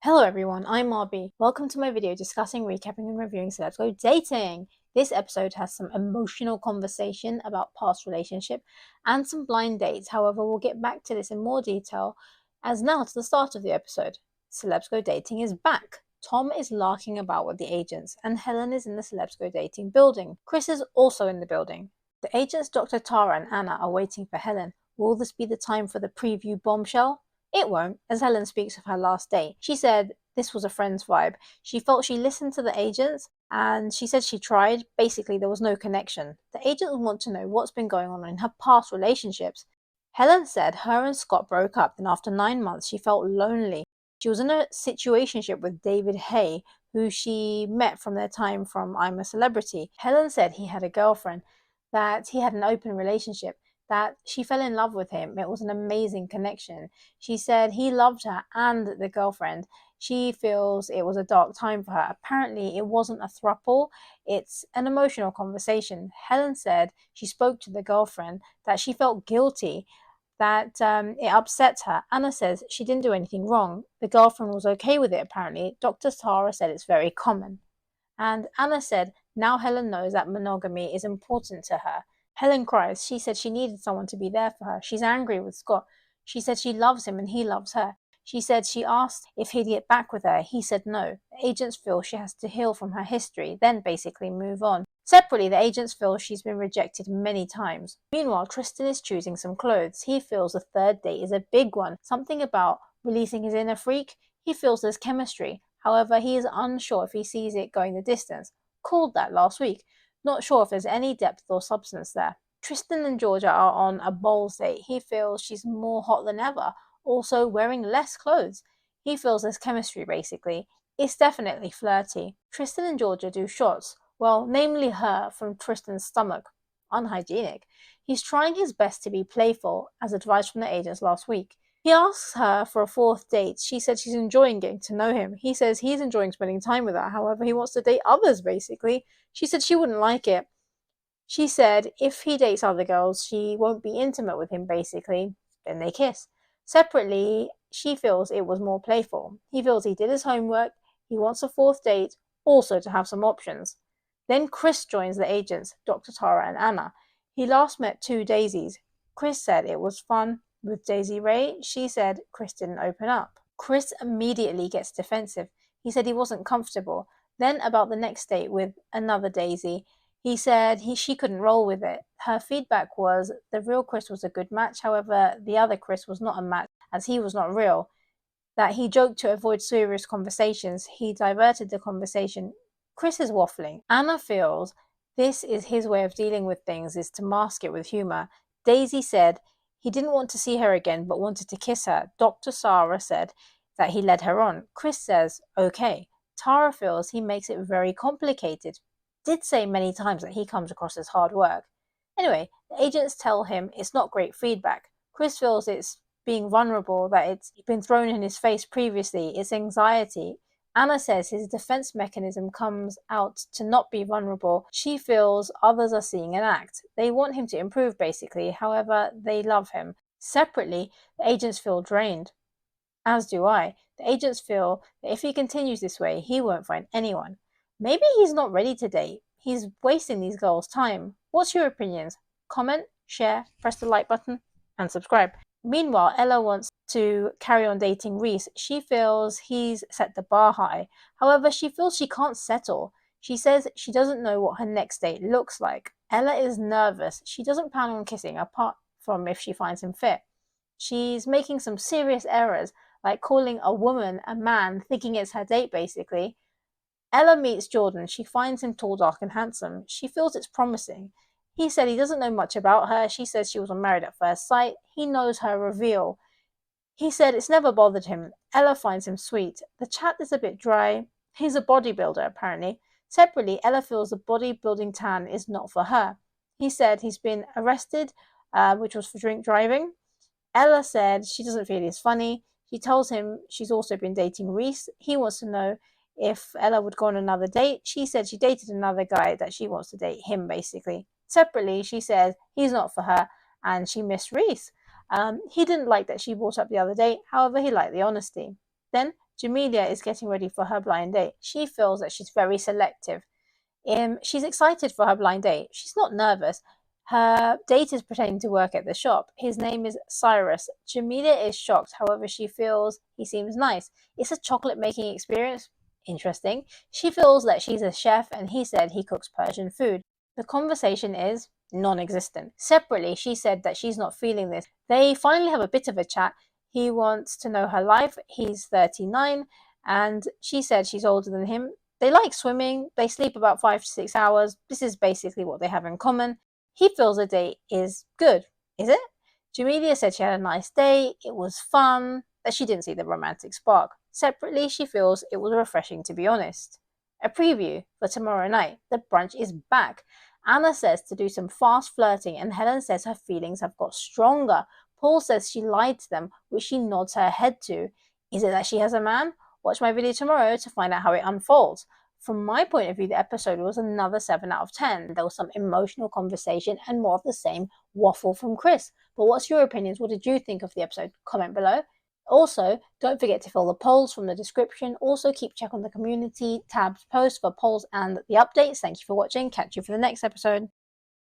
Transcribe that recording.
Hello everyone, I'm RB. Welcome to my video discussing, recapping and reviewing Celebs Go Dating. This episode has some emotional conversation about past relationship and some blind dates. However, we'll get back to this in more detail as now to the start of the episode. Celebs Go Dating is back. Tom is larking about with the agents and Helen is in the Celebs Go Dating building. Chris is also in the building. The agents Dr. Tara and Anna are waiting for Helen. Will this be the time for the preview bombshell? It won't, as Helen speaks of her last date. She said this was a friend's vibe. She felt she listened to the agents and she said she tried. Basically, there was no connection. The agents want to know what's been going on in her past relationships. Helen said her and Scott broke up and after 9 months she felt lonely. She was in a situationship with David Haye, who she met from their time from I'm a Celebrity. Helen said he had a girlfriend, that he had an open relationship, that she fell in love with him. It was an amazing connection. She said he loved her and the girlfriend. She feels it was a dark time for her. Apparently, it wasn't a throuple. It's an emotional conversation. Helen said she spoke to the girlfriend, that she felt guilty, that it upset her. Anna says she didn't do anything wrong. The girlfriend was okay with it, apparently. Dr. Tara said it's very common. And Anna said now Helen knows that monogamy is important to her. Helen cries. She said she needed someone to be there for her. She's angry with Scott. She said she loves him and he loves her. She said she asked if he'd get back with her. He said no. The agents feel she has to heal from her history, then basically move on. Separately, the agents feel she's been rejected many times. Meanwhile, Tristan is choosing some clothes. He feels the third date is a big one. Something about releasing his inner freak. He feels there's chemistry. However, he is unsure if he sees it going the distance. Called that last week. Not sure if there's any depth or substance there. Tristan and Georgia are on a bowls date. He feels she's more hot than ever, also wearing less clothes. He feels there's chemistry basically. It's definitely flirty. Tristan and Georgia do shots, well, namely her from Tristan's stomach. Unhygienic. He's trying his best to be playful, as advised from the agents last week. He asks her for a fourth date. She said she's enjoying getting to know him. He says he's enjoying spending time with her. However, he wants to date others, basically. She said she wouldn't like it. She said if he dates other girls, she won't be intimate with him, basically. Then they kiss. Separately, she feels it was more playful. He feels he did his homework. He wants a fourth date, also to have some options. Then Chris joins the agents, Dr. Tara and Anna. He last met two Daisies. Chris said it was fun with Daisy Ray. She said Chris didn't open up. Chris immediately gets defensive. He said he wasn't comfortable. Then about the next date with another Daisy, he said she couldn't roll with it. Her feedback was the real Chris was a good match. However, the other Chris was not a match as he was not real. That he joked to avoid serious conversations. He diverted the conversation. Chris is waffling. Anna feels this is his way of dealing with things, is to mask it with humor. Daisy said he didn't want to see her again but wanted to kiss her. Dr. Sarah said that he led her on. Chris says, okay. Tara feels he makes it very complicated. Did say many times that he comes across as hard work. Anyway, the agents tell him it's not great feedback. Chris feels it's being vulnerable, that it's been thrown in his face previously. It's anxiety. Anna says his defense mechanism comes out to not be vulnerable. She feels others are seeing an act. They want him to improve, basically. However, they love him. Separately, the agents feel drained. As do I. The agents feel that if he continues this way, he won't find anyone. Maybe he's not ready to date. He's wasting these girls' time. What's your opinions? Comment, share, press the like button, and subscribe. Meanwhile, Ella wants to carry on dating Reese. She feels he's set the bar high. However, she feels she can't settle. She says she doesn't know what her next date looks like. Ella is nervous. She doesn't plan on kissing, apart from if she finds him fit. She's making some serious errors, like calling a woman a man, thinking it's her date, basically. Ella meets Jordan. She finds him tall, dark, and handsome. She feels it's promising. He said he doesn't know much about her. She says she was Married at First Sight. He knows her reveal. He said it's never bothered him. Ella finds him sweet. The chat is a bit dry. He's a bodybuilder, apparently. Separately, Ella feels the bodybuilding tan is not for her. He said he's been arrested, which was for drink driving. Ella said she doesn't feel he's funny. She tells him she's also been dating Reese. He wants to know if Ella would go on another date. She said she dated another guy, that she wants to date him, basically. Separately, she said he's not for her and she missed Reese. He didn't like that she brought up the other date. However, he liked the honesty. Then Jamelia is getting ready for her blind date. She feels that she's very selective. She's excited for her blind date. She's not nervous. Her date is pretending to work at the shop. His name is Cyrus. Jamelia is shocked. However, she feels he seems nice. It's a chocolate making experience. Interesting. She feels that she's a chef and he said he cooks Persian food. The conversation is non-existent. Separately, she said that she's not feeling this. They finally have a bit of a chat. He wants to know her life. He's 39 and she said she's older than him. They like swimming. They sleep about 5 to 6 hours. This is basically what they have in common. He feels the date is good. Is it? Jamelia said she had a nice day. It was fun. That she didn't see the romantic spark. Separately, she feels it was refreshing, to be honest. A preview for tomorrow night. The brunch is back. Anna says to do some fast flirting and Helen says her feelings have got stronger. Paul says she lied to them, which she nods her head to. Is it that she has a man? Watch my video tomorrow to find out how it unfolds. From my point of view, the episode was another 7 out of 10. There was some emotional conversation and more of the same waffle from Chris. But what's your opinions? What did you think of the episode? Comment below. Also, don't forget to fill the polls from the description. Also, keep check on the community tabs post for polls and the updates. Thank you for watching. Catch you for the next episode.